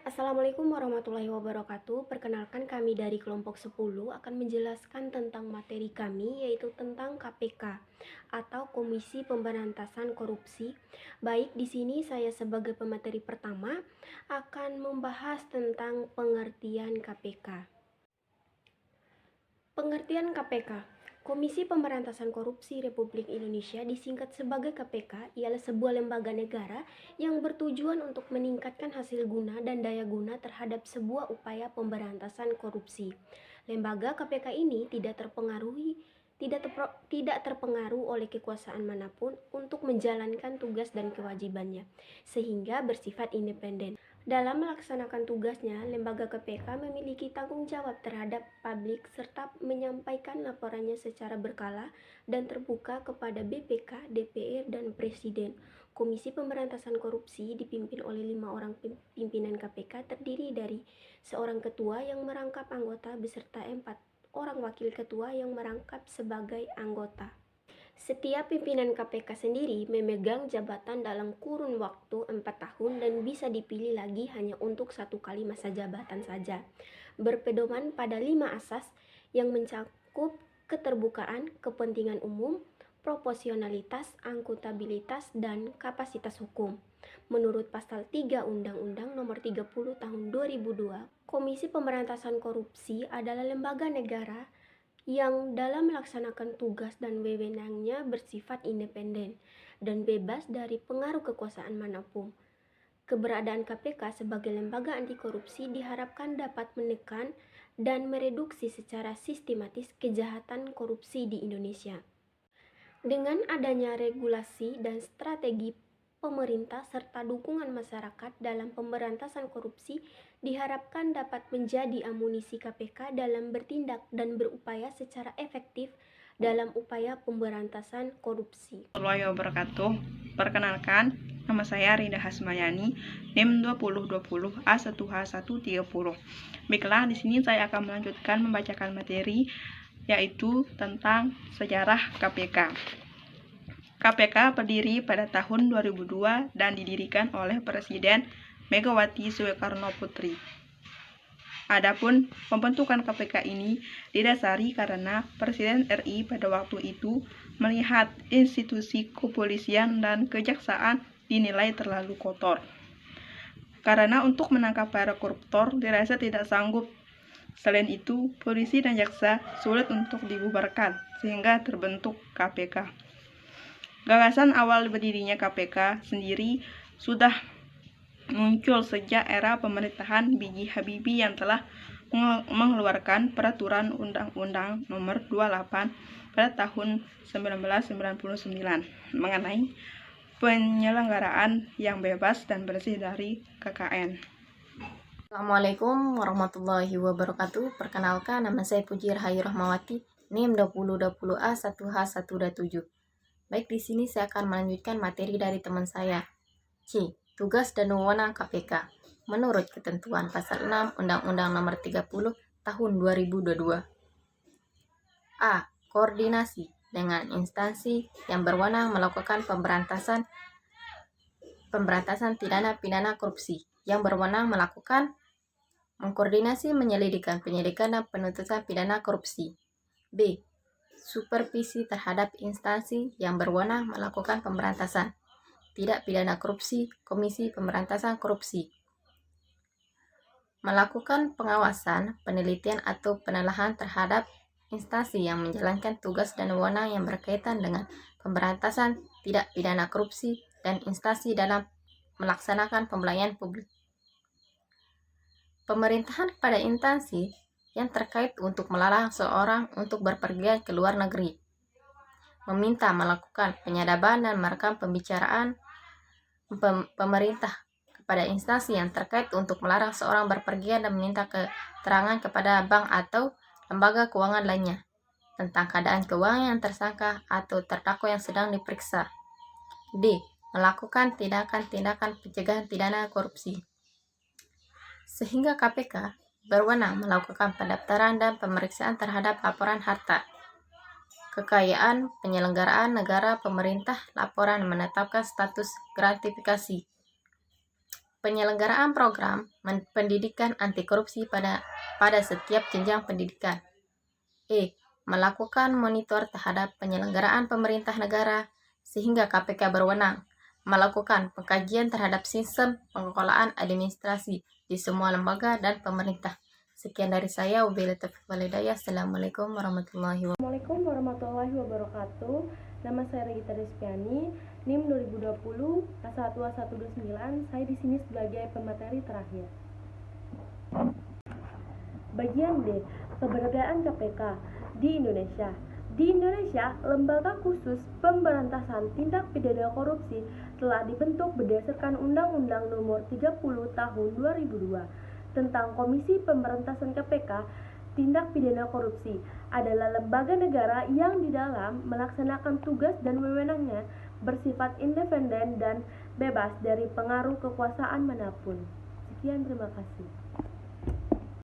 Assalamualaikum warahmatullahi wabarakatuh. Perkenalkan kami dari kelompok 10 akan menjelaskan tentang materi kami yaitu tentang KPK atau Komisi Pemberantasan Korupsi. Baik, di sini saya sebagai pemateri pertama akan membahas tentang pengertian KPK. Pengertian KPK. Komisi Pemberantasan Korupsi Republik Indonesia disingkat sebagai KPK ialah sebuah lembaga negara yang bertujuan untuk meningkatkan hasil guna dan daya guna terhadap sebuah upaya pemberantasan korupsi. Lembaga KPK ini tidak terpengaruh oleh kekuasaan manapun untuk menjalankan tugas dan kewajibannya, sehingga bersifat independen. Dalam melaksanakan tugasnya, lembaga KPK memiliki tanggung jawab terhadap publik serta menyampaikan laporannya secara berkala dan terbuka kepada BPK, DPR, dan Presiden. Komisi Pemberantasan Korupsi dipimpin oleh 5 orang pimpinan KPK terdiri dari seorang ketua yang merangkap anggota beserta 4 orang wakil ketua yang merangkap sebagai anggota. Setiap pimpinan KPK sendiri memegang jabatan dalam kurun waktu 4 tahun dan bisa dipilih lagi hanya untuk 1 kali masa jabatan saja. Berpedoman pada 5 asas yang mencakup keterbukaan, kepentingan umum, proporsionalitas, akuntabilitas, dan kapasitas hukum. Menurut pasal 3 Undang-Undang Nomor 30 Tahun 2002, Komisi Pemberantasan Korupsi adalah lembaga negara yang dalam melaksanakan tugas dan wewenangnya bersifat independen dan bebas dari pengaruh kekuasaan manapun. Keberadaan KPK sebagai lembaga anti korupsi diharapkan dapat menekan dan mereduksi secara sistematis kejahatan korupsi di Indonesia. Dengan adanya regulasi dan strategi pemerintah serta dukungan masyarakat dalam pemberantasan korupsi diharapkan dapat menjadi amunisi KPK dalam bertindak dan berupaya secara efektif dalam upaya pemberantasan korupsi. Warahmatullahi wabarakatuh. Perkenalkan, nama saya Rinda Hasmayani, NIM 2020 A1H130. Baiklah, di sini saya akan melanjutkan membacakan materi yaitu tentang sejarah KPK. KPK berdiri pada tahun 2002 dan didirikan oleh Presiden Megawati Soekarno Putri. Adapun pembentukan KPK ini didasari karena Presiden RI pada waktu itu melihat institusi kepolisian dan kejaksaan dinilai terlalu kotor. Karena untuk menangkap para koruptor dirasa tidak sanggup. Selain itu, polisi dan jaksa sulit untuk dibubarkan, sehingga terbentuk KPK. Gagasan awal berdirinya KPK sendiri sudah muncul sejak era pemerintahan B.J. Habibie yang telah mengeluarkan peraturan Undang-Undang Nomor 28 pada tahun 1999 mengenai penyelenggaraan yang bebas dan bersih dari KKN. Assalamualaikum warahmatullahi wabarakatuh. Perkenalkan, nama saya Puji Rahayu Rahmawati, NIM 2020A1H127. Baik, di sini saya akan melanjutkan materi dari teman saya. C. Tugas dan wewenang KPK. Menurut ketentuan pasal 6 Undang-Undang Nomor 30 Tahun 2022. A. Koordinasi dengan instansi yang berwenang melakukan pemberantasan pidana korupsi yang berwenang mengkoordinasi penyelidikan dan penuntutan pidana korupsi. B. Supervisi terhadap instansi yang berwenang melakukan pemberantasan tidak pidana korupsi, Komisi Pemberantasan Korupsi. Melakukan pengawasan, penelitian atau penelahan terhadap instansi yang menjalankan tugas dan wewenang yang berkaitan dengan pemberantasan tidak pidana korupsi dan instansi dalam melaksanakan pelayanan publik. Pemerintahan kepada instansi yang terkait untuk melarang seorang untuk berpergian ke luar negeri. Meminta melakukan penyadapan dan merekam pembicaraan pemerintah kepada instansi yang terkait untuk melarang seorang berpergian dan meminta keterangan kepada bank atau lembaga keuangan lainnya tentang keadaan keuangan yang tersangka atau terdakwa yang sedang diperiksa. D. Melakukan tindakan-tindakan pencegahan pidana korupsi. Sehingga KPK berwenang melakukan pendaftaran dan pemeriksaan terhadap laporan harta kekayaan penyelenggaraan negara pemerintah, laporan menetapkan status gratifikasi, penyelenggaraan program pendidikan anti korupsi pada setiap jenjang pendidikan. Melakukan monitor terhadap penyelenggaraan pemerintah negara sehingga KPK berwenang melakukan pengkajian terhadap sistem pengelolaan administrasi di semua lembaga dan pemerintah. Sekian dari saya. Wabillahi taufiq wal hidayah. Assalamualaikum warahmatullahi wabarakatuh. Assalamualaikum warahmatullahi wabarakatuh. Nama saya Regita Despiani, NIM 2020 A1A129. Saya di sini sebagai pemateri terakhir. Bagian D, keberadaan KPK di Indonesia. Di Indonesia, lembaga khusus pemberantasan tindak pidana korupsi telah dibentuk berdasarkan Undang-Undang Nomor 30 Tahun 2002 tentang Komisi Pemberantasan KPK. Tindak pidana korupsi adalah lembaga negara yang di dalam melaksanakan tugas dan wewenangnya bersifat independen dan bebas dari pengaruh kekuasaan manapun. Sekian, terima kasih.